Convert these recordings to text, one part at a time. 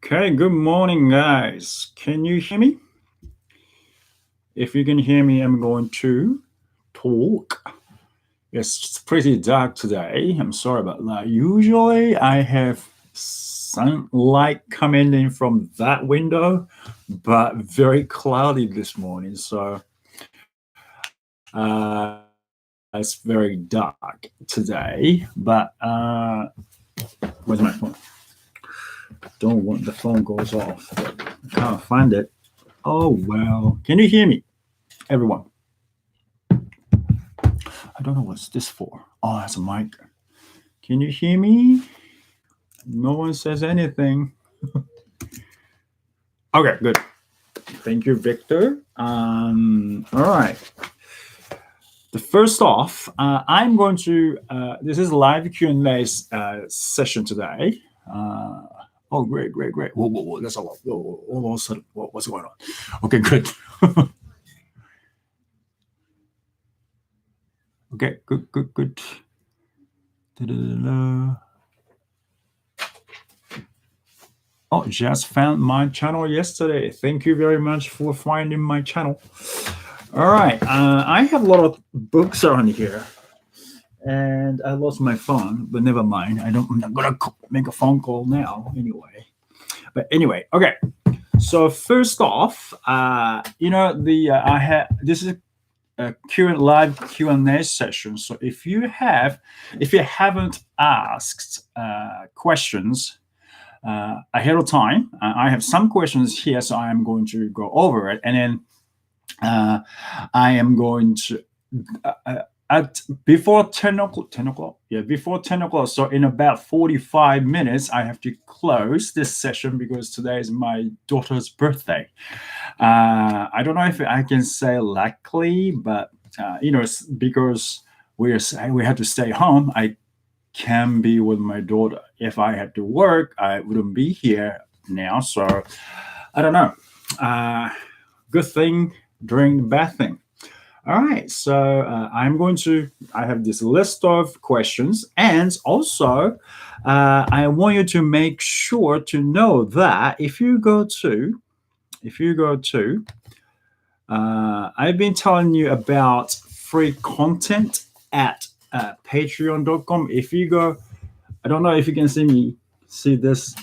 Okay, good morning, guys. Can you hear me? If you can hear me, I'm going to talk. It's pretty dark today. I'm sorry about that. Usually, I have sunlight coming in from that window, but very cloudy this morning. So it's very dark today. But where's my phone? Don't want the phone goes off. I can't find it. Oh well. Can you hear me, everyone? I don't know what's this for. Oh, that's a mic. Can you hear me? No one says anything. Okay, good. Thank you, Victor. All right. The first off, I'm going to. This is live Q&A session today. Oh, great, great, great. Whoa, whoa, whoa. That's a lot. Whoa, all of a sudden, what's going on? Okay, good. Okay, good, good, good. Da-da-da-da. Oh, just found my channel yesterday. Thank you very much for finding my channel. All right, I have a lot of books around here, and I lost my phone, but never mind. I'm not gonna make a phone call now anyway. But anyway, okay. So first off, I had this is a live Q&A session. So if you haven't asked questions ahead of time. I have some questions here, so I am going to go over it, and then I am going to at before 10 o'clock. 10 o'clock, yeah, before 10 o'clock. So in about 45 minutes, I have to close this session because today is my daughter's birthday. I don't know if I can say luckily, but because we had to stay home. I can be with my daughter. If I had to work, I wouldn't be here now. So I don't know. Good thing during the bad thing. All right. So I have this list of questions. And also, I want you to make sure to know that if you go to, I've been telling you about free content at patreon.com. If you go, I don't know if you can see this,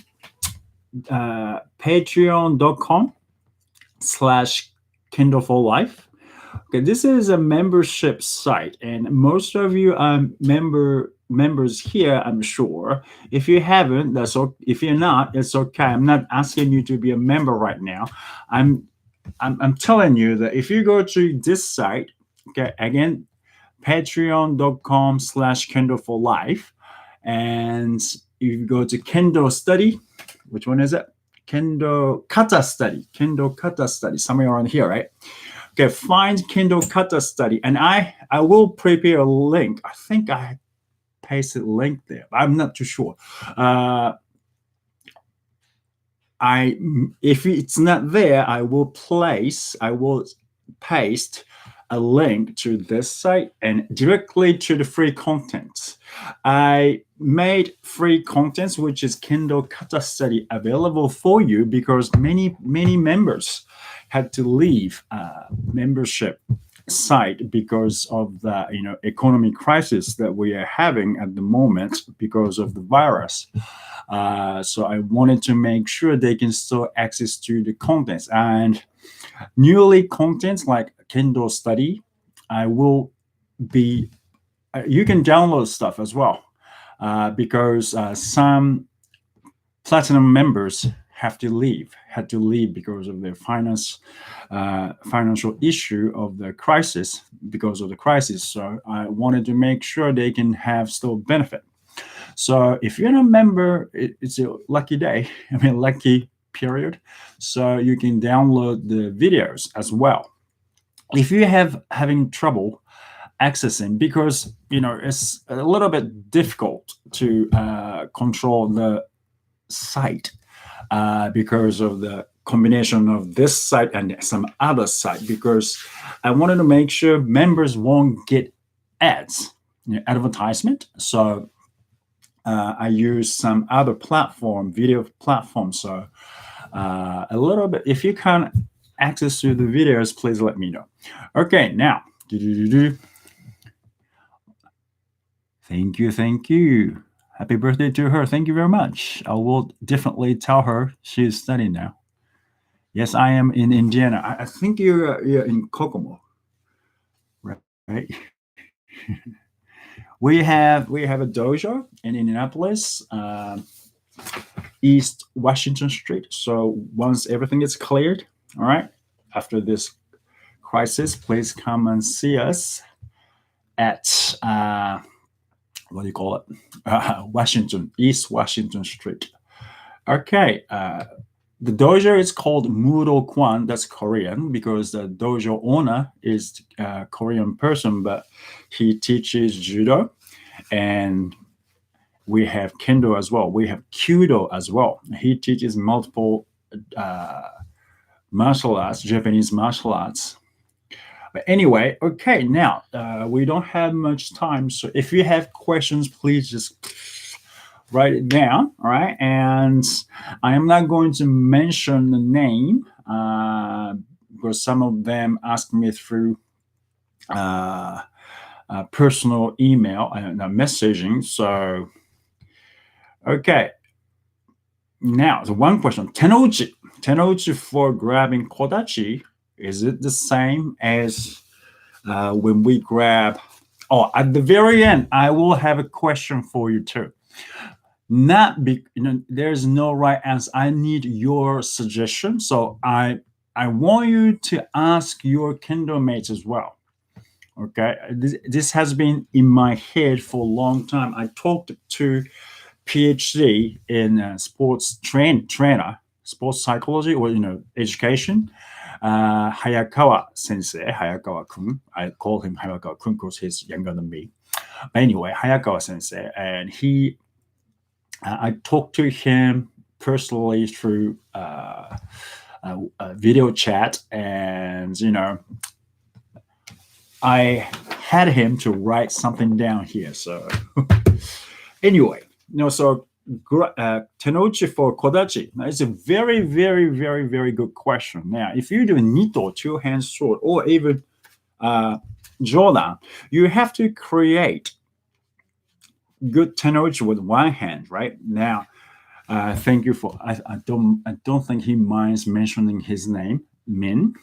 patreon.com/Kendo for Life. Okay, this is a membership site, and most of you are members here, I'm sure. If you haven't, that's okay. If you're not, it's okay. I'm not asking you to be a member right now. I'm telling you that if you go to this site, okay, again, patreon.com/Kendo for Life, and you go to Kendo Study. Which one is it? Kendo Kata Study. Kendo Kata Study. Somewhere around here, right? Okay, find Kendo Kata Study, and I will prepare a link. I think I pasted a link there. I'm not too sure. If it's not there, I will paste a link to this site and directly to the free contents. I made free contents, which is Kendo Kata Study, available for you because many members had to leave membership site because of the economic crisis that we are having at the moment because of the virus. So I wanted to make sure they can still access to the contents, and newly contents like Kendo Study, I will be. You can download stuff as well because some platinum members had to leave because of their financial issue of the crisis because of the crisis. So I wanted to make sure they can have still benefit. So if you're not a member, it's a lucky day. Lucky period. So you can download the videos as well. If you having trouble accessing, because it's a little bit difficult to control the site because of the combination of this site and some other site, because I wanted to make sure members won't get ads, advertisement. So I use some other video platform. So a little bit, if you can't access to the videos, please let me know. Okay, now. Thank you, thank you. Happy birthday to her. Thank you very much. I will definitely tell her she's studying now. Yes, I am in Indiana. I think you're in Kokomo, right? We have a dojo in Indianapolis, East Washington Street. So once everything is cleared, all right, after this crisis, please come and see us at what do you call it? East Washington Street. Okay. The dojo is called Mudo Kwan. That's Korean because the dojo owner is a Korean person, but he teaches judo, and we have kendo as well. We have kyudo as well. He teaches multiple martial arts, Japanese martial arts. But anyway, okay, now we don't have much time. So if you have questions, please just write it down. All right. And I am not going to mention the name because some of them asked me through personal email and messaging. So, okay. Now, the one question, tenouchi. Tenouchi for grabbing kodachi, is it the same as when we grab? Oh, at the very end, I will have a question for you too. There's no right answer. I need your suggestion. So I want you to ask your Kendo mates as well. Okay, this has been in my head for a long time. I talked to PhD in sports trainer, sports psychology, or education. Hayakawa sensei, Hayakawa-kun. I call him Hayakawa-kun because he's younger than me. Anyway, Hayakawa sensei, and I talked to him personally through a video chat, and I had him to write something down here. So anyway, so tenouchi for kodachi. Now, it's a very, very, very, very good question. Now, if you do nito, two hands sword, or even jodan, you have to create good tenouchi with one hand, right? Now, thank you for. I don't think he minds mentioning his name, Min.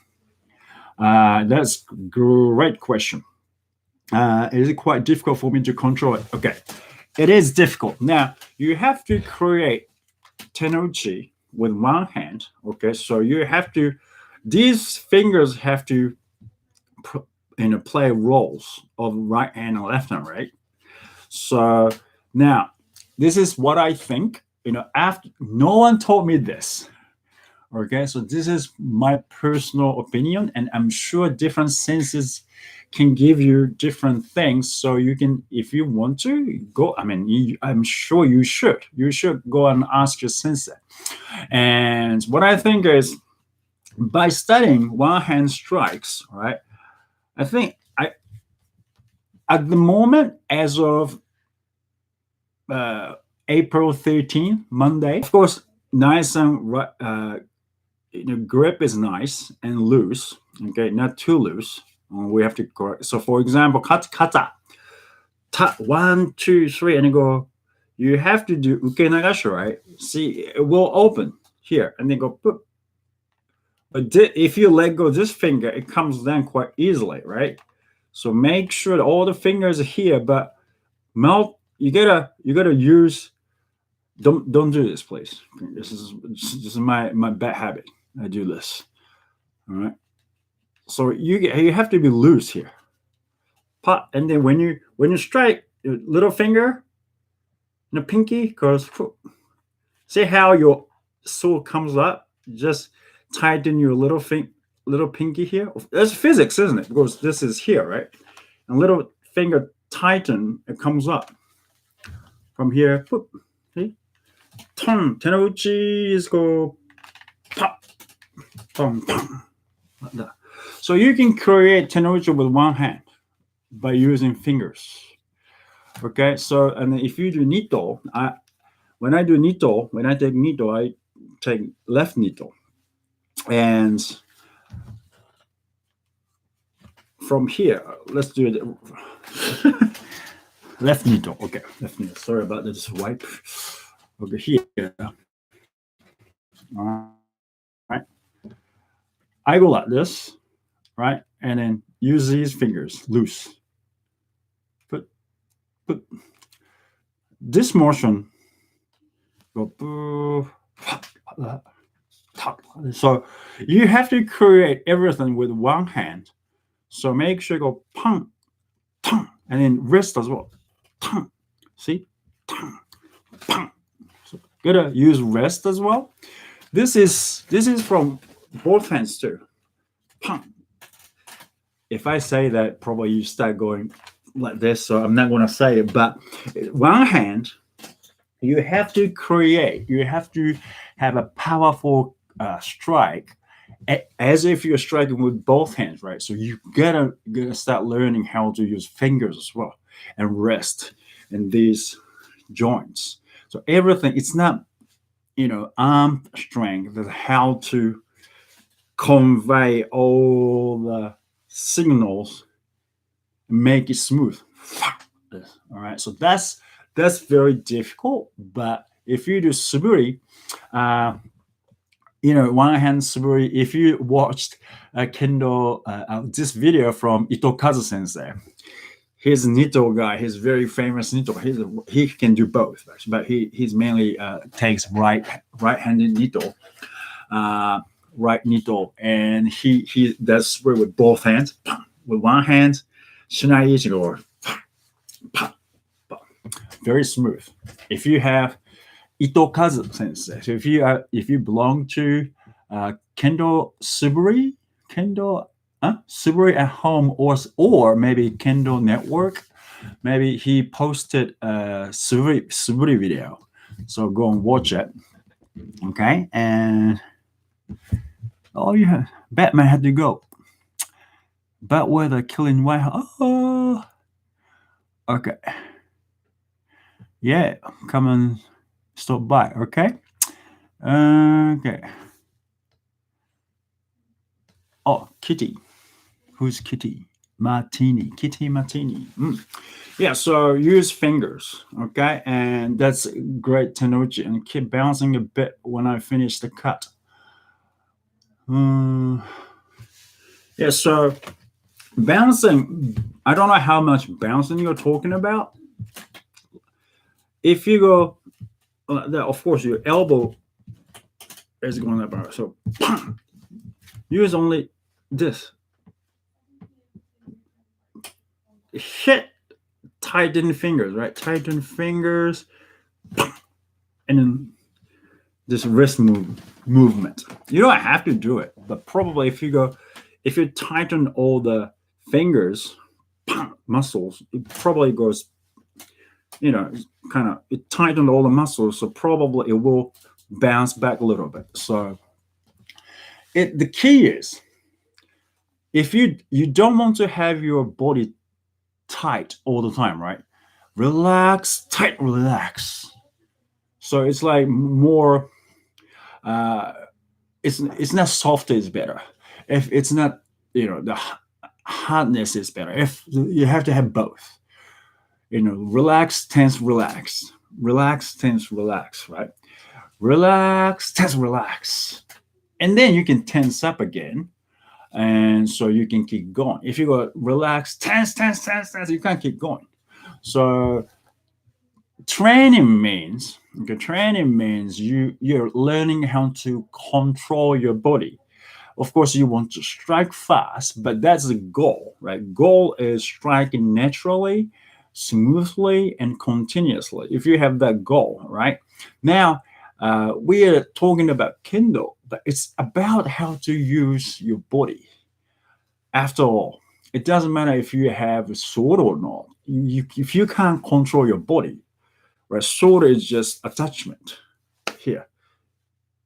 That's great question. Is it quite difficult for me to control it? Okay, it is difficult. Now you have to create tenouchi with one hand. Okay, so you have to. These fingers have to, play roles of right hand and left hand, right? So now, this is what I think. After no one told me this. Okay, so this is my personal opinion, and I'm sure different senses can give you different things. So you can, if you want to go, I'm sure you should. You should go and ask your sensei. And what I think is, by studying one hand strikes, right? I think at the moment, as of April 13th, Monday, of course, nice and grip is nice and loose. Okay, not too loose. We have to correct. So, for example, kata, 1, 2, 3, and you go. You have to do uke nagashi, right? See, it will open here, and then go. Boop. But if you let go this finger, it comes down quite easily, right? So make sure that all the fingers are here, but mouth. You gotta use. Don't do this, please. This is my bad habit. I do this. All right. So you have to be loose here. Pot, and then when you strike your little finger, the pinky goes. See how your sword comes up? Just tighten your little pinky here. That's physics, isn't it? Because this is here, right? And little finger tighten, it comes up from here. See? Tenouchi is go pop, pom, pom, like that. So you can create tenouchi with one hand by using fingers. Okay, so and if you do nito, when I do nito, when I take nito, I take left nito, and from here, let's do it. Left nito. Okay, left nito. Sorry about this wipe. Okay, here. All right. I go like this, right, and then use these fingers loose. Put this motion. Go. So you have to create everything with one hand. So make sure you go pum, tum, and then wrist as well. Tum. See? Tum, pum. So gotta use wrist as well. This is from both hands too. Pum. If I say that, probably you start going like this, so I'm not gonna say it. But one hand, you have to create. You have to have a powerful strike, as if you're striking with both hands, right? So you gotta start learning how to use fingers as well and wrist in these joints. So everything, it's not arm strength, it's how to convey all the signals and make it smooth. All right, so that's very difficult. But if you do suburi, uh, one hand suburi. If you watched Kendo, this video from Itokazu sensei, he's a Nito guy. He's very famous Nito. He can do both, actually, but he's mainly takes right-handed Nito, right Nito, and he does suburi with both hands. With one hand, Shinai Ichigo, very smooth. If you have Itokazu sensei, so if you belong to Kendo Suburi, Kendo Suburi at home, or maybe Kendo Network, maybe he posted a Suburi video, so go and watch it. Okay, and Batman had to go. Bad weather killing White House. Oh, okay. Yeah, come and stop by. Okay. Okay. Oh, Kitty. Who's Kitty? Martini. Kitty Martini. Yeah, so use fingers, okay? And that's great tenuchi. And keep bouncing a bit when I finish the cut. Yeah, so bouncing, I don't know how much bouncing you're talking about. If you go, of course, your elbow is going up. So use only this. Hit, tighten fingers, right? Tighten fingers, and then this wrist movement. You don't have to do it, but probably if you tighten all the fingers muscles, it probably goes, it tightened all the muscles, so probably it will bounce back a little bit. So the key is, if you don't want to have your body tight all the time, right? Relax, tight, relax. So it's like more. It's not soft is better. If it's not, the hardness is better. If you have to have both, relax, tense, relax, relax, tense, relax, right? Relax, tense, relax, and then you can tense up again, and so you can keep going. If you go relax, tense, tense, tense, tense, you can't keep going. So training means you're learning how to control your body. Of course, you want to strike fast, but that's the goal, right? Goal is striking naturally, smoothly, and continuously. If you have that goal, right? Now, we are talking about Kendo, but it's about how to use your body. After all, it doesn't matter if you have a sword or not. If you can't control your body, right? Sword is just attachment here.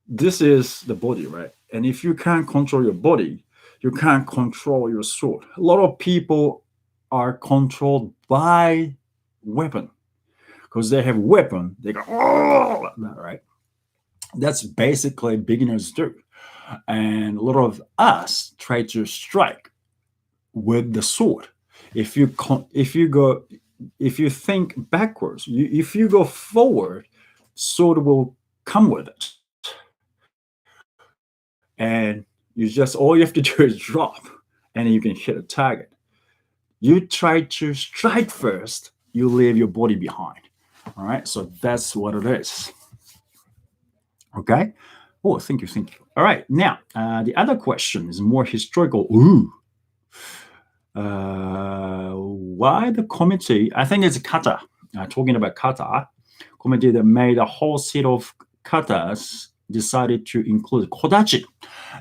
This is the body, right? And if you can't control your body, you can't control your sword. A lot of people are controlled by weapon. Because they have weapon, they go, oh, right? That's basically beginners do. And a lot of us try to strike with the sword. If you think backwards, if you go forward, sword will come with it. And all you have to do is drop, and you can hit a target. You try to strike first, you leave your body behind. All right, so that's what it is. Okay. Oh, thank you, thank you. All right, now the other question is more historical. Ooh. Why the committee? I think it's kata. Talking about kata, committee that made a whole set of katas decided to include kodachi.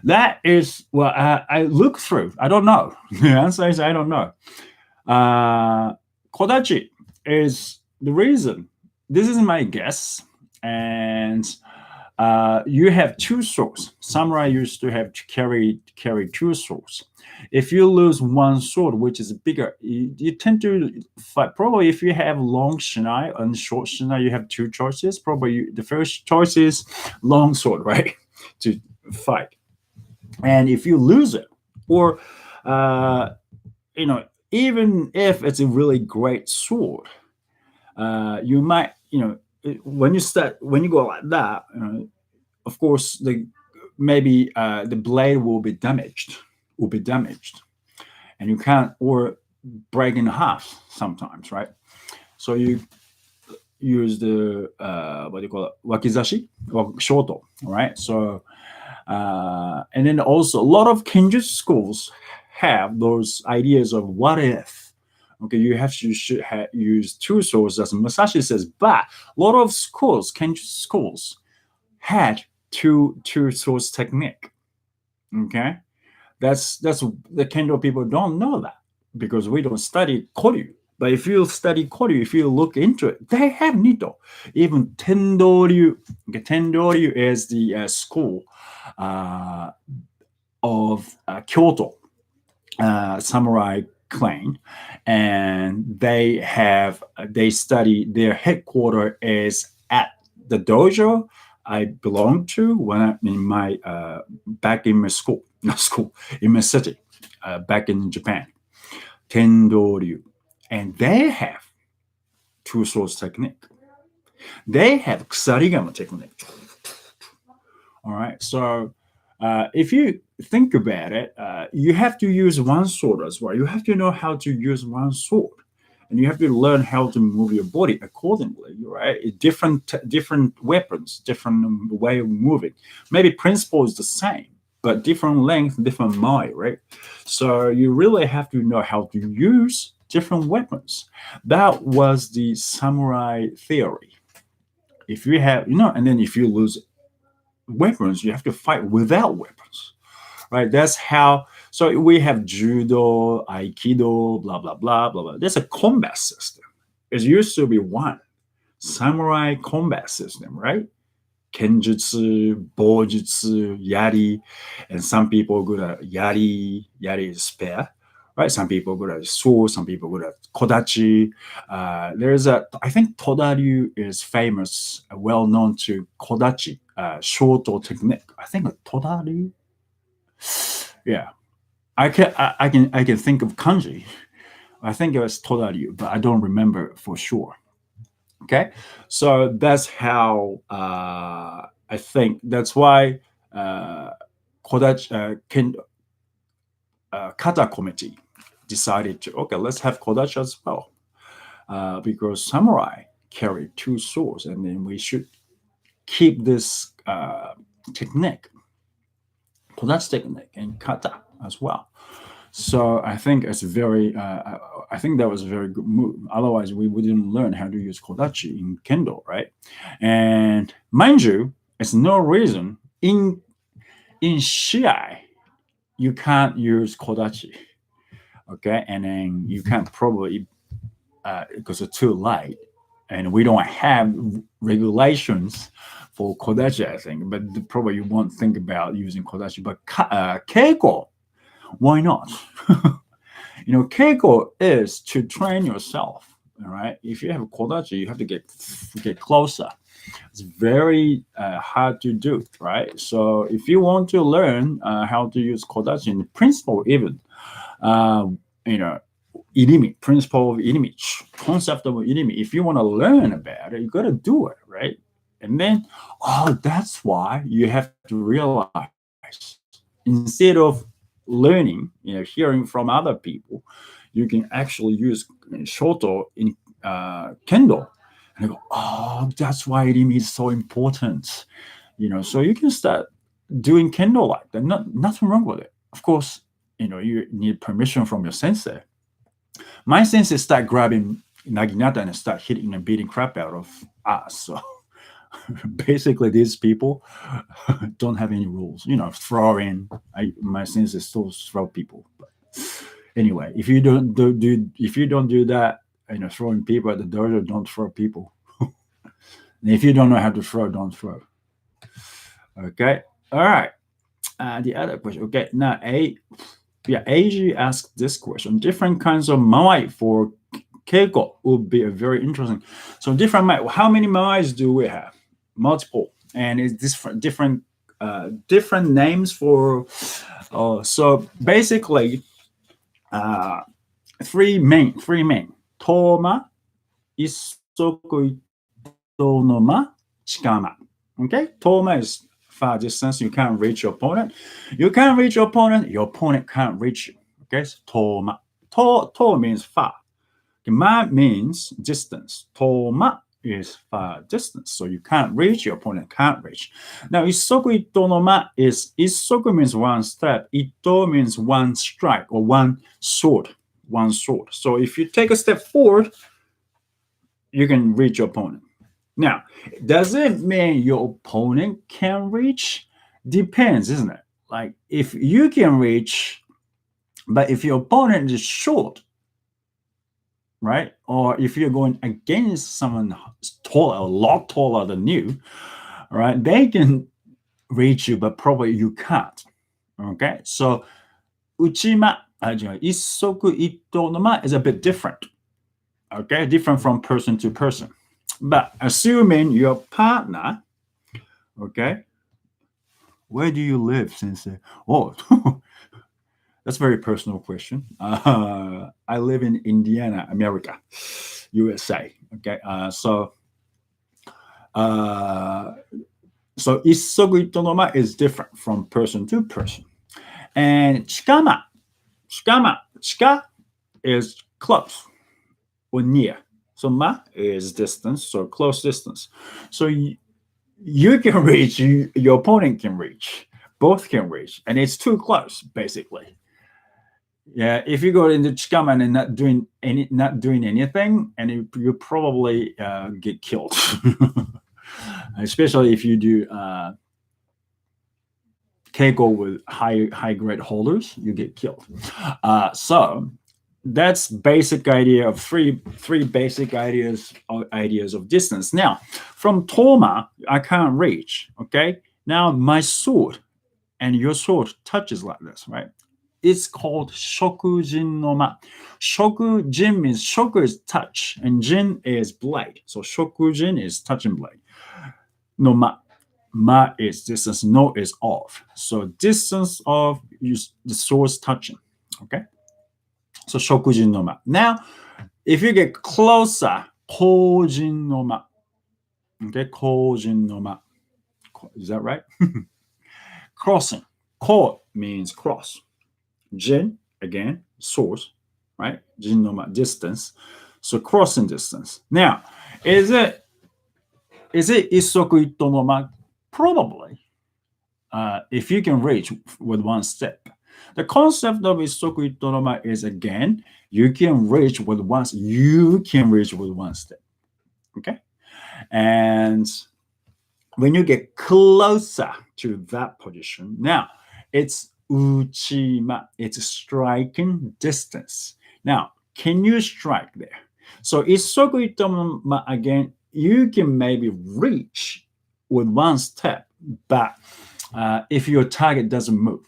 That is, well, I look through. I don't know. The answer is I don't know. Kodachi is the reason. This is my guess, and you have two swords. Samurai used to have to carry two swords. If you lose one sword, which is bigger, you tend to fight. Probably if you have long shinai and short shinai, you have two choices. Probably the first choice is long sword, right, to fight. And if you lose it, or even if it's a really great sword, you might, when you go like that, of course, maybe the blade will be damaged, and you can't, or break in half sometimes, right? So you use the what do you call it, wakizashi or shoto, right? So and then also a lot of kenjutsu schools have those ideas of what if. Okay, you should use two swords, as Masashi says, but a lot of schools, kenjutsu schools, had two swords technique. Okay, that's the kendo people don't know that because we don't study koryu. But if you study koryu, if you look into it, they have nito. Even Tendo-ryu. Okay, Tendo-ryu is the school of Kyoto samurai clan, and they study, their headquarters is at the dojo I belong to when I'm in my back in my school, not school, in my city, back in Japan, Kendo-ryu, and they have two swords technique. They have kusarigama technique. All right, so if you think about it, you have to use one sword as well. You have to know how to use one sword, and you have to learn how to move your body accordingly. Right? Different weapons, different way of moving. Maybe principle is the same, but different length, different mind. Right? So you really have to know how to use different weapons. That was the samurai theory. If you have, and then if you lose weapons, you have to fight without weapons, right? That's how. So we have judo, aikido, blah blah blah blah blah. There's a combat system. It used to be one samurai combat system, right? Kenjutsu, bojutsu, yari, and some people good at yari. Yari is spear, right? Some people good at sword. Some people good at kodachi. I think Todaryu is famous, well known to kodachi, shoto technique. I think Todaryu. Yeah, I can think of kanji. I think it was Todaryu, but I don't remember for sure. Okay, so that's how I think. That's why Kodachi Kata committee decided to, okay, let's have Kodachi as well, because samurai carry two swords, and then we should keep this technique, Kodachi technique, and kata as well. So I think it's very. I think that was a very good move. Otherwise, we wouldn't learn how to use kodachi in kendo, right? And mind you, it's no reason in shiai you can't use kodachi. Okay, and then you can't probably because it's too light, and we don't have regulations for kodachi. I think, but probably you won't think about using kodachi. But keiko, why not? Keiko is to train yourself All right. If you have a kodachi, you have to get closer. It's very hard to do, right? So if you want to learn how to use kodachi in principle, even uh, you know, irimi, principle of irimi, concept of irimi. If you want to learn about it, you got to do it, right? And then, oh, that's why you have to realize instead of learning, hearing from other people, you can actually use shoto in kendo. And I go, oh, that's why irimi is so important. So you can start doing kendo like that. Nothing wrong with it. Of course, you need permission from your sensei. My sensei start grabbing naginata and start hitting and beating crap out of us. So basically, these people don't have any rules. Throwing. My sensei still throw people. But anyway, if you don't do that, throwing people at the dojo, don't throw people. And if you don't know how to throw, don't throw. Okay. All right. The other question. Okay. Now, AG asked this question. Different kinds of mawai for keiko would be a very interesting. So different mawai. How many mawais do we have? Multiple. And is this different names for? So basically, three main. Toma, isoku, itonoma, chikama. Okay, Toma is far distance. You can't reach your opponent. You can't reach your opponent. Your opponent can't reach you. Okay, so Toma. To means far. Ma means distance. Toma is far distance. So you can't reach, your opponent can't reach. Now, Isoku Itonoma Isoku means one step. Ito means one strike or one sword. One sword. So if you take a step forward, you can reach your opponent. Now, does it mean your opponent can reach? Depends, isn't it? Like if you can reach, but if your opponent is short, right? Or if you're going against someone taller, a lot taller than you, right? They can reach you, but probably you can't. Okay, so uchima, isoku ito noma is a bit different. Okay, different from person to person. But assuming your partner, okay, where do you live, Sensei? Oh, that's a very personal question. I live in Indiana, America, USA. Okay, uh, so isogu itonoma is different from person to person. And chika is close or near. So ma is distance, so close distance. So you can reach, your opponent can reach, both can reach, and it's too close, basically. Yeah, if you go into chikaman and not doing anything, and you probably get killed. Especially if you do keiko with high grade holders, you get killed. So that's basic idea of three basic ideas of distance. Now, from Toma, I can't reach. Okay, now my sword and your sword touches like this, right? It's called shokujin no ma. Shokujin means shoku is touch and jin is blade. So shokujin is touching blade. No ma is distance, no is off. So distance of the swords touching. Okay. So shokujin no ma. Now, if you get closer, kojin no ma. Okay, kojin no ma. Is that right? Crossing. Ko means cross. Jin, again, source, right? Jin no ma, distance. So crossing distance. Now, is it isoku ito no ma? Probably. If you can reach with one step. The concept of isoku ito no ma is, again, you can reach with one step. Okay? And when you get closer to that position, now it's uchima, it's striking distance. Now, can you strike there? So isoku itoma, again, you can maybe reach with one step, but if your target doesn't move,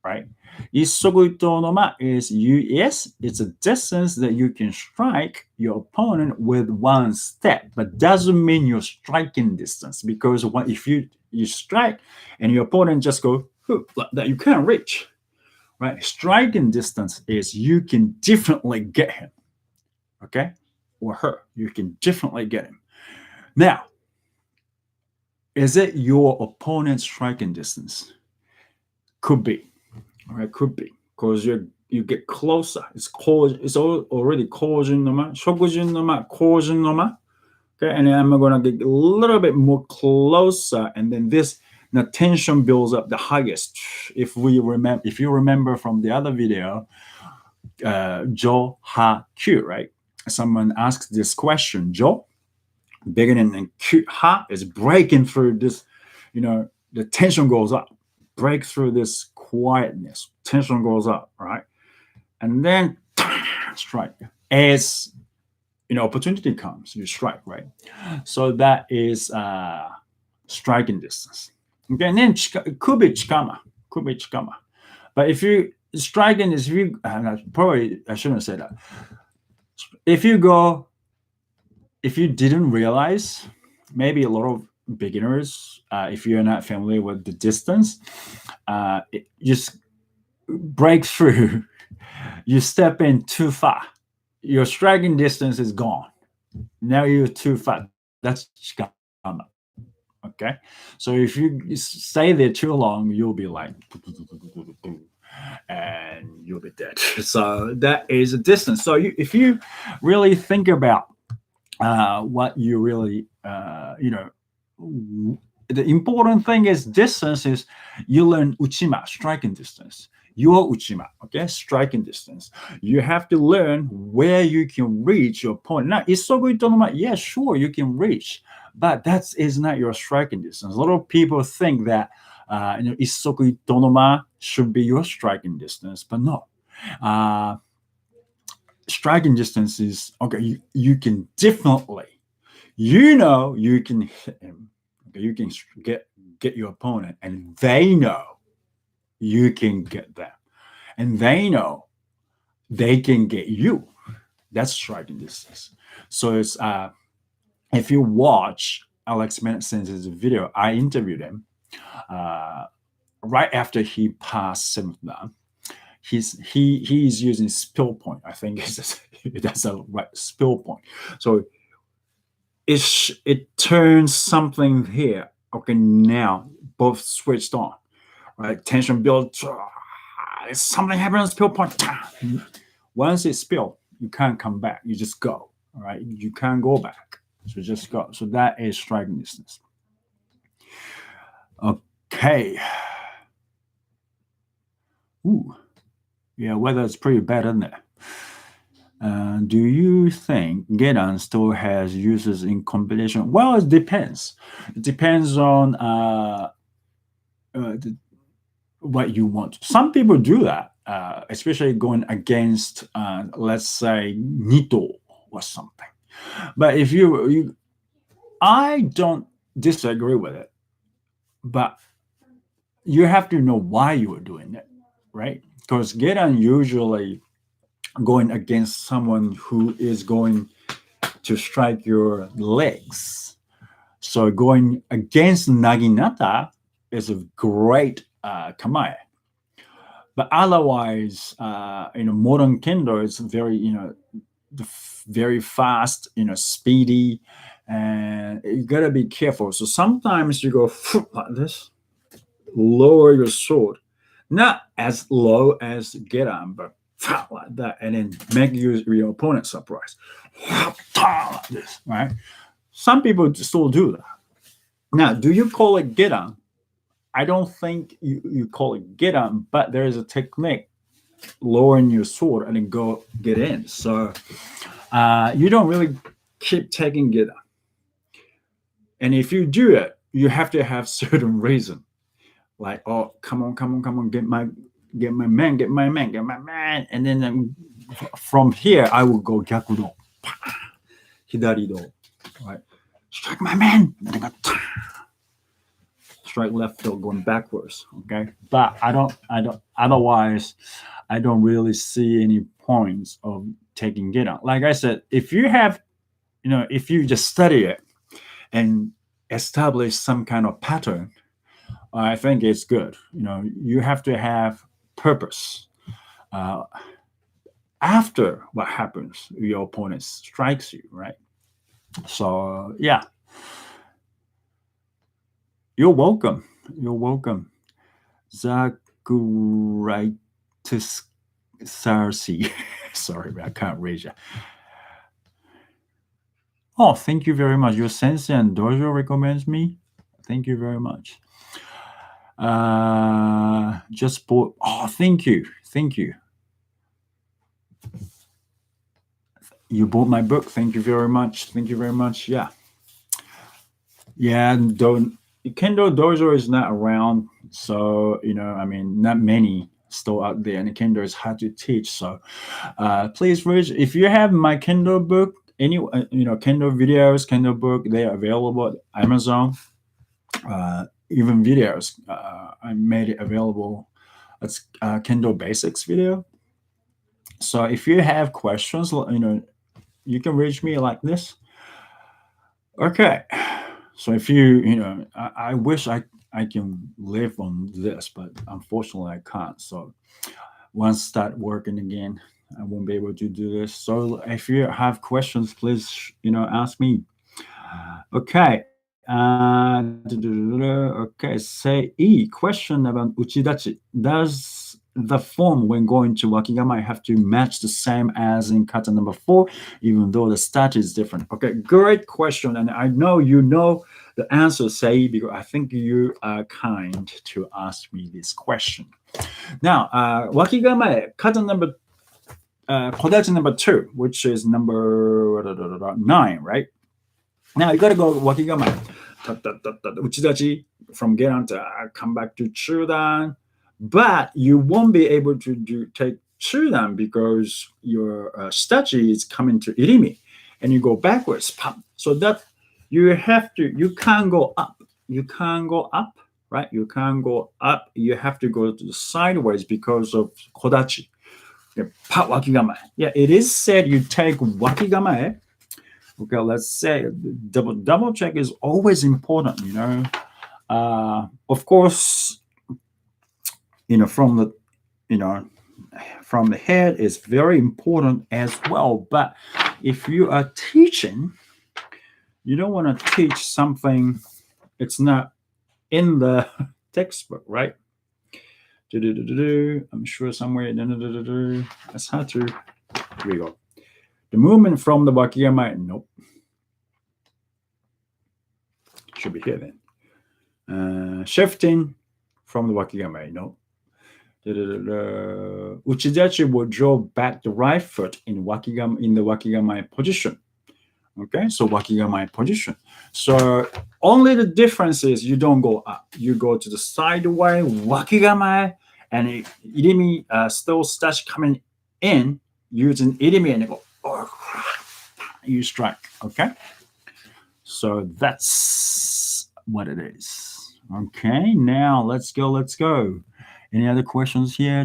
right? Isogu tonoma is yes, it's a distance that you can strike your opponent with one step, but doesn't mean you're striking distance because if you strike and your opponent just go like that, you can't reach, right? Striking distance is you can definitely get him, okay, or her. You can definitely get him. Now, is it your opponent's striking distance? Could be. All right, could be because you get closer. It's already Kojin Noma, Shokujin Noma, Kojin Noma. Okay, and then I'm gonna get a little bit more closer, and then the tension builds up the highest. If you remember from the other video, Jo Ha Q, right? Someone asked this question, Jo, beginning and Q Ha is breaking through this, the tension goes up, break through this quietness, tension goes up, right? And then strike. As opportunity comes, you strike, right? So that is striking distance. Okay, and then it could be chikama, But if you striking is probably I shouldn't say that. If you didn't realize, maybe a lot of beginners, if you're not familiar with the distance, just break through. You step in too far. Your striking distance is gone. Now you're too far. That's chikama. Okay, so if you stay there too long, you'll be like, and you'll be dead. So that is a distance. So if you really think about what you really, the important thing is distance is you learn uchima, striking distance. Your uchima, okay, striking distance. You have to learn where you can reach your opponent. Now, isogu tonoma, yeah, sure, you can reach, but that is not your striking distance. A lot of people think that isogu tonoma should be your striking distance, but no. Striking distance is okay. You can definitely, you can hit him. Okay, you can get your opponent, and they know you can get them, and they know they can get you. That's striking distance. So it's if you watch Alex Sensei's video, I interviewed him right after he passed seventh dan. He's using spill point. I think that's a right spill point. So it turns something here. Okay, now both switched on. Right, tension build. Something happened on spill point. Once it's spilled, you can't come back. You just go. All right, you can't go back. So just go. So that is striking distance. Okay. Ooh. Yeah, weather is pretty bad, isn't it? Do you think Gedan still has uses in combination? Well, it depends. It depends on what you want. Some people do that, especially going against, let's say, Nito or something. But if I don't disagree with it, but you have to know why you are doing it, right? Because Gedan usually going against someone who is going to strike your legs. So going against Naginata is a great kamae. But otherwise, modern kendo is very, very fast, speedy, and you gotta be careful. So sometimes you go like this, lower your sword, not as low as Gedan, but like that, and then make your opponent surprised. Like this, right? Some people still do that. Now, do you call it Gedan? I don't think you call it Gedan, but there is a technique lowering your sword and then go get in. So you don't really keep taking Gedan. And if you do it, you have to have certain reason. Like, oh, come on, get my man. And then from here, I will go gyakudo, hidari do, right? Strike my man. strike left hook going backwards. Okay, but I don't. Otherwise, I don't really see any points of taking it out. Like I said, if you have, if you just study it and establish some kind of pattern, I think it's good. You have to have purpose. Uh, After what happens, your opponent strikes you, right? So yeah, you're welcome. You're welcome. Zacharitis Sarsi. Sorry, I can't read you. Oh, thank you very much. Your sensei and dojo recommends me. Thank you very much. Just bought. Oh, thank you. Thank you. You bought my book. Thank you very much. Thank you very much. Yeah. Yeah, don't Kendo Dojo is not around, so I mean, not many still out there, and Kendo is hard to teach. So, please reach if you have my Kendo book, any Kendo videos, Kendo book, they are available at Amazon. Even videos, I made it available. It's Kendo Basics video. So if you have questions, you can reach me like this. Okay. So if I wish I can live on this, but unfortunately I can't. So once start working again, I won't be able to do this. So if you have questions, please ask me. Okay. Okay. Say E question about uchidachi. Does the form when going to wakigama have to match the same as in kata number 4, even though the start is different? Okay, great question, and I know you know the answer, Say, because I think you are kind to ask me this question. Now, wakigama kata number kodachi number 2, which is number 9, right? Now you gotta go wakigama, uchidachi from geran to come back to chudan, but you won't be able to take chudan because your stachi is coming to irimi, and you go backwards. Pop. So that you can't go up. You can't go up, right? You can't go up. You have to go to the sideways because of kodachi. Pop wakigama. Yeah, it is said you take wakigama. Okay, let's say double check is always important. Of course, from the from the head is very important as well. But if you are teaching, you don't want to teach something it's not in the textbook, right? I'm sure somewhere. That's how to. Here we go. The movement from the wakigama. Nope. Should be here then. Shifting from the wakigama. Nope. Uchidachi will draw back the right foot in the wakigama position. Okay, so wakigama position. So only the difference is you don't go up. You go to the sideway wakigama, and irimi still starts coming in using irimi, and you go. You strike. Okay, so that's what it is. Okay, now let's go. Any other questions here?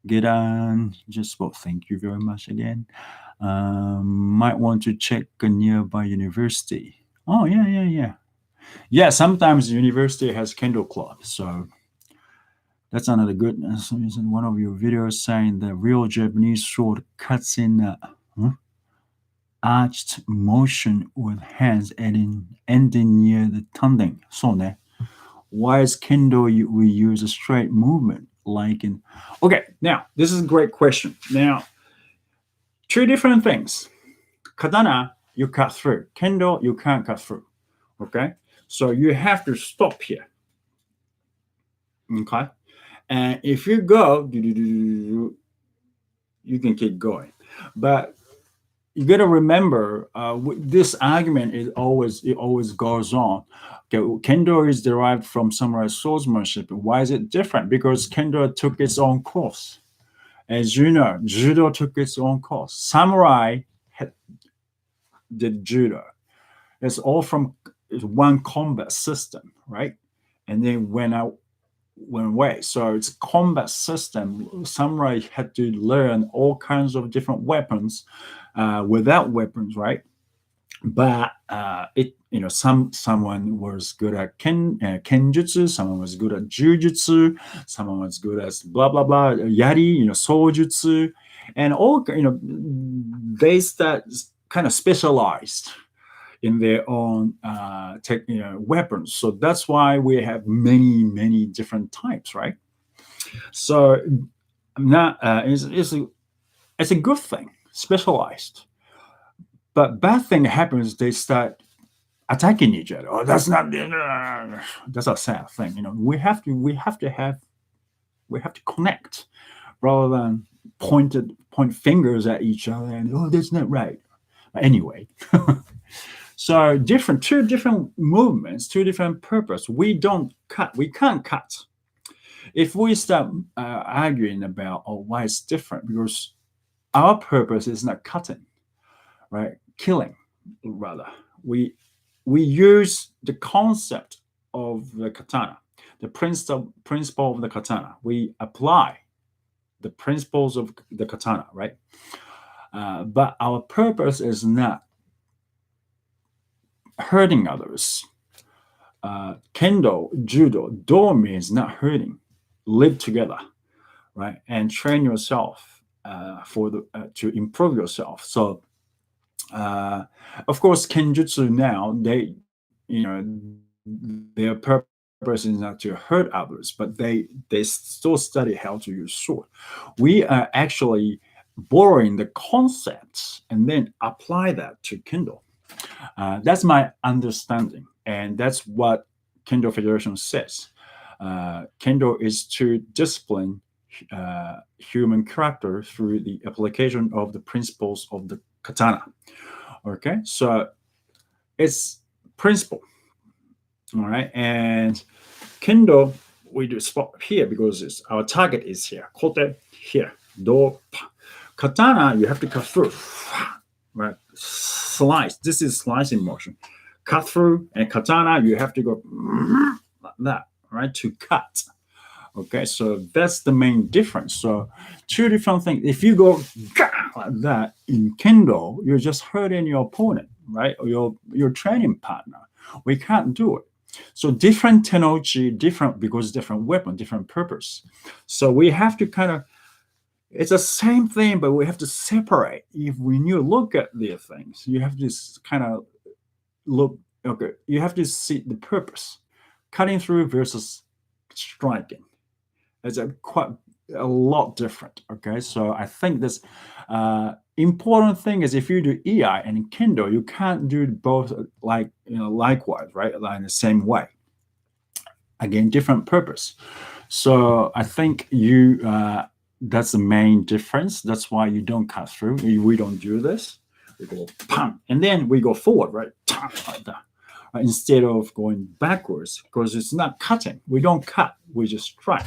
Get on. Just well, thank you very much again. Might want to check a nearby university. Oh yeah. Sometimes the university has Kendo club, so that's another good. One of your videos saying the real Japanese sword cuts in arched motion with hands ending near the tandem. So ne. Why is Kendo we use a straight movement like in? Okay, now this is a great question. Now, two different things. Katana, you cut through. Kendo, you can't cut through. Okay, so you have to stop here. Okay, and if you go, you can keep going, but you got to remember this argument it always goes on. Okay, Kendo is derived from samurai swordsmanship. Why is it different? Because Kendo took its own course. As you know, Judo took its own course. Samurai did Judo. It's all from one combat system. right? And then went away. So it's a combat system. Samurai had to learn all kinds of different weapons without weapons, right? But someone was good at kenjutsu, someone was good at jujutsu, someone was good at blah blah blah yari, sojutsu, and all they start kind of specialized in their own weapons. So that's why we have many different types, right? So not it's a good thing, specialized. But bad thing happens, they start attacking each other. Oh, that's a sad thing. We have to connect rather than point fingers at each other and oh, that's not right. But anyway, so two different movements, two different purpose. We don't cut. We can't cut. If we start arguing about why it's different, because our purpose is not cutting, right? Killing, rather. We use the concept of the katana, the principle of the katana. We apply the principles of the katana, right? But our purpose is not hurting others. Kendo, judo, do means not hurting. Live together, right? And train yourself to improve yourself. So, of course, kenjutsu now their purpose is not to hurt others, but they still study how to use sword. We are actually borrowing the concepts and then apply that to Kendo. That's my understanding, and that's what Kendo Federation says. Kendo is to discipline human character through the application of the principles of the katana. Okay, so it's principle. All right, and Kendo we do spot here because our target is here. Kote here. Do katana you have to cut through. Right, slice. This is slicing motion. Cut through, and katana you have to go like that, right, to cut. Okay, so that's the main difference. So two different things. If you go like that in Kendo, you're just hurting your opponent, right? Or your training partner. We can't do it. So different tenochi, different because different weapon, different purpose. So we have to kind of it's the same thing, but we have to separate. If when you look at the things, you have to kind of look. Okay, you have to see the purpose. Cutting through versus striking. It's quite a lot different. Okay, so I think this important thing is if you do EI and Kendo, you can't do both likewise, right? Like in the same way. Again, different purpose. So I think that's the main difference. That's why you don't cut through. We don't do this. We go pam, and then we go forward, right? Like that. Instead of going backwards, because it's not cutting. We don't cut. We just strike.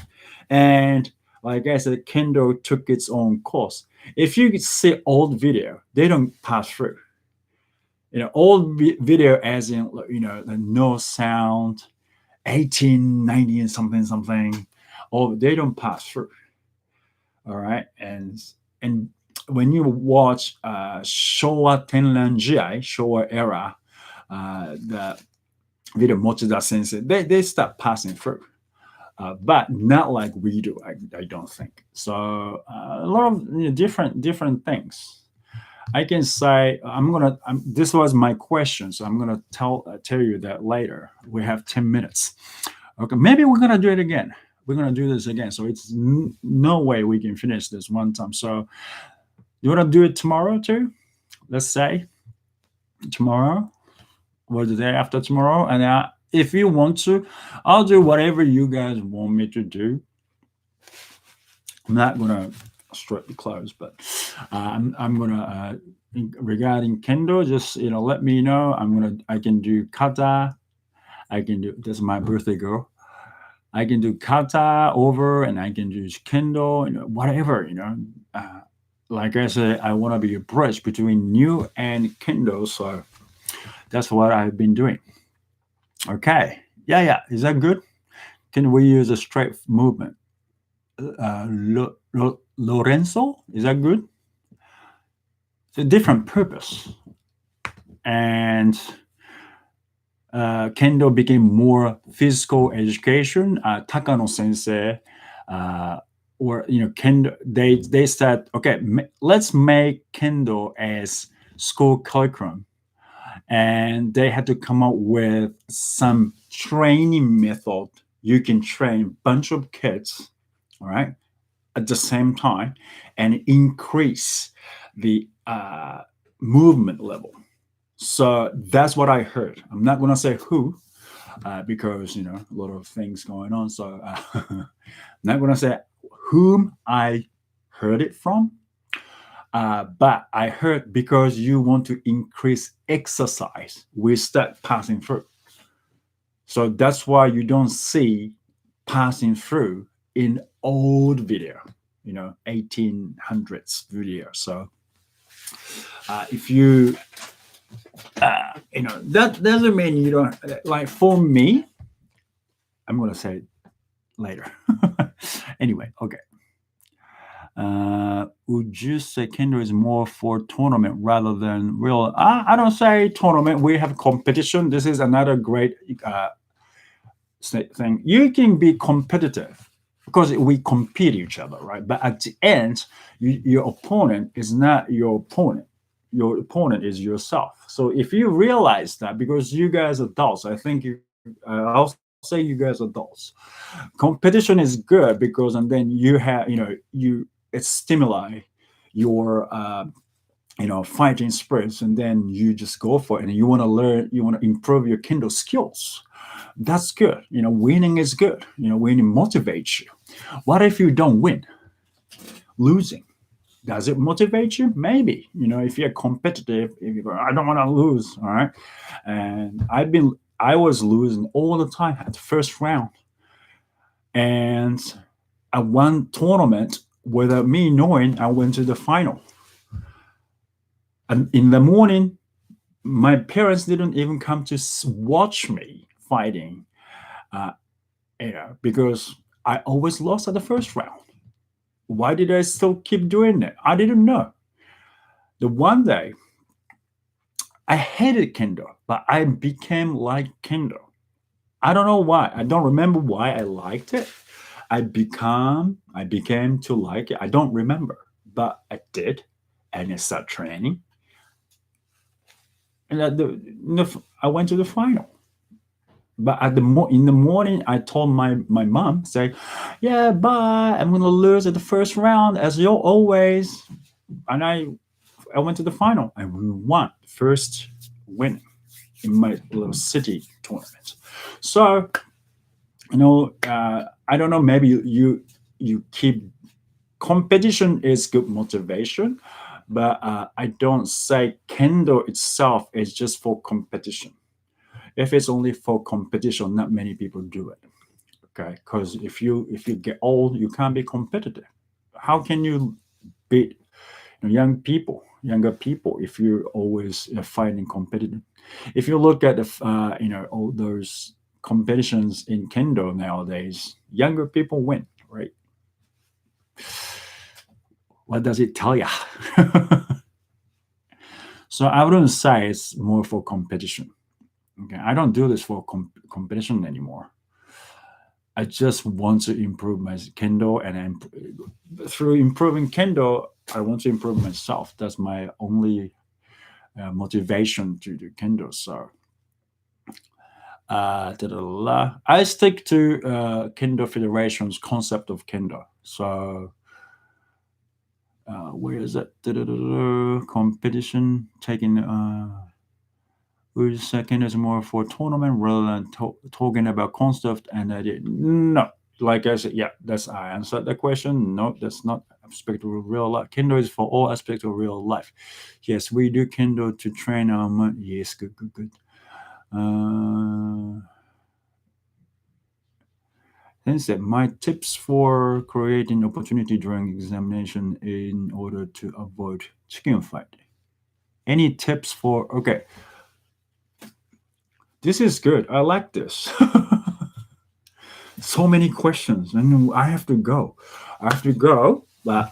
And like I said, Kendo took its own course. If you see old video, they don't pass through. Old video as in no sound, 1890 and something. Oh, they don't pass through. All right, and when you watch Showa Tenranjiai, Showa era, the video Mochida Sensei, they start passing through, but not like we do. I don't think so. A lot of different things. I can say this was my question, so I'm gonna tell you that later. We have 10 minutes. Okay, maybe we're gonna do it again. We're gonna do this again. So it's no way we can finish this one time. So you wanna do it tomorrow too? Let's say tomorrow or the day after tomorrow, and if you want to, I'll do whatever you guys want me to do. I'm not gonna strictly close, but I'm gonna regarding Kendo, just let me know. I can do kata. I can do this is my birthday girl. I can do kata over, and I can do Kendo, whatever. Like I said, I want to be a bridge between you and Kendo, so that's what I've been doing. Okay, Yeah, yeah. Is that good? Can we use a straight movement? Lorenzo, is that good? It's a different purpose. And Kendo became more physical education. Takano sensei, uh, or Kendo, they said, okay, let's make Kendo as school curriculum, and they had to come up with some training method. You can train a bunch of kids, all right, at the same time, and increase the movement level. So that's what I heard. I'm not gonna say who, because a lot of things going on. So I'm not gonna say whom I heard it from, but I heard because you want to increase exercise, we start passing through. So that's why you don't see passing through in old video, 1800s video. So if you that doesn't mean you don't, like, for me, I'm gonna say it later. Anyway, okay. Would you say Kendo is more for tournament rather than real? I don't say tournament. We have competition. This is another great thing. You can be competitive because we compete each other, right? But at the end, your opponent is not your opponent. Your opponent is yourself. So if you realize that, because you guys adults, I think I'll say you guys adults, competition is good because, and then you have, it stimuli your fighting spirits, and then you just go for it, and you want to learn, you want to improve your Kendo skills. That's good. Winning is good. Winning motivates you. What if you don't win? Losing, does it motivate you? Maybe. If you're competitive, if you go, I don't want to lose, all right. And I was losing all the time at the first round, and I won tournament without me knowing. I went to the final, and in the morning, my parents didn't even come to watch me fighting, uh, because I always lost at the first round. Why did I still keep doing it? I didn't know. The one day, I hated Kendo, but I became like Kendo. I don't know why. I don't remember why I liked it. I became to like it. I don't remember, but I did, and I started training, and I went to the final. But in the morning, I told my mom, say, "Yeah, bye. I'm gonna lose at the first round as you always." And I went to the final. I won first win in my little city tournament. So I don't know. Maybe you keep competition is good motivation, but I don't say Kendo itself is just for competition. If it's only for competition, not many people do it. Okay, because if you get old, you can't be competitive. How can you beat younger people, if you're always fighting competitive? If you look at all those competitions in Kendo nowadays, younger people win, right? What does it tell you? So I wouldn't say it's more for competition. Okay, I don't do this for competition anymore. I just want to improve my Kendo, and through improving Kendo, I want to improve myself. That's my only motivation to do Kendo. So, I stick to Kendo Federation's concept of Kendo. So, where is it? Competition taking. Which second is more for tournament rather than talking about concept and idea. No, like I said, yeah, that's I answered the question. No, that's not aspect of real life. Kendo is for all aspects of real life. Yes, we do Kendo to train our mind. Yes, good, good, good. Then said, my tips for creating opportunity during examination in order to avoid chicken fight. Any tips for? Okay, this is good. I like this. So many questions, and I have to go. I have to go. But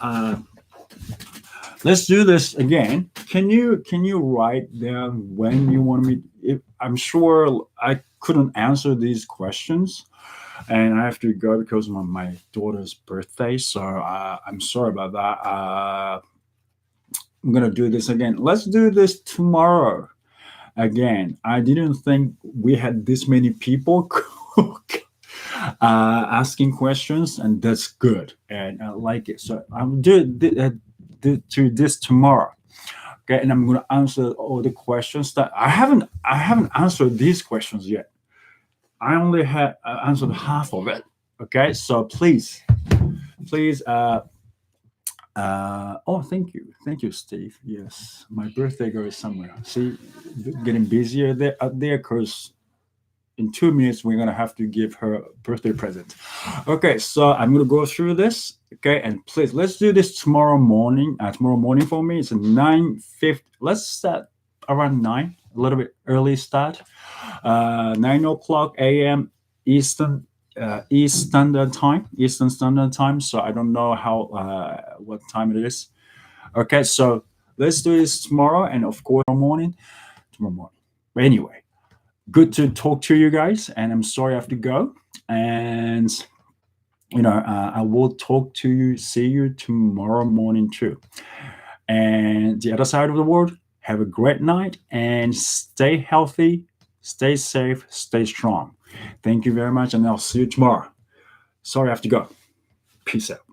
let's do this again. Can you write down when you want me? If, I'm sure I couldn't answer these questions, and I have to go because of my daughter's birthday. So I'm sorry about that. I'm gonna do this again. Let's do this tomorrow again. I didn't think we had this many people asking questions, and that's good, and I like it. So I'll do this tomorrow. Okay, and I'm gonna answer all the questions that I haven't answered these questions yet. I only had answered half of it. Okay, so please. Oh, thank you, Steve. Yes, my birthday girl is somewhere. See, getting busier there out there because in 2 minutes we're gonna have to give her a birthday present. Okay, so I'm gonna go through this. Okay, and please let's do this tomorrow morning. Tomorrow morning for me it's a 9:50. Let's start around 9, a little bit early start. 9 o'clock a.m. Eastern. East Standard Time, Eastern Standard Time. So I don't know how what time it is. Okay, so let's do this tomorrow, and of course tomorrow morning. But anyway, good to talk to you guys, and I'm sorry I have to go. And I will talk to you, see you tomorrow morning too. And the other side of the world, have a great night and stay healthy, stay safe, stay strong. Thank you very much, and I'll see you tomorrow. Sorry I have to go. Peace out.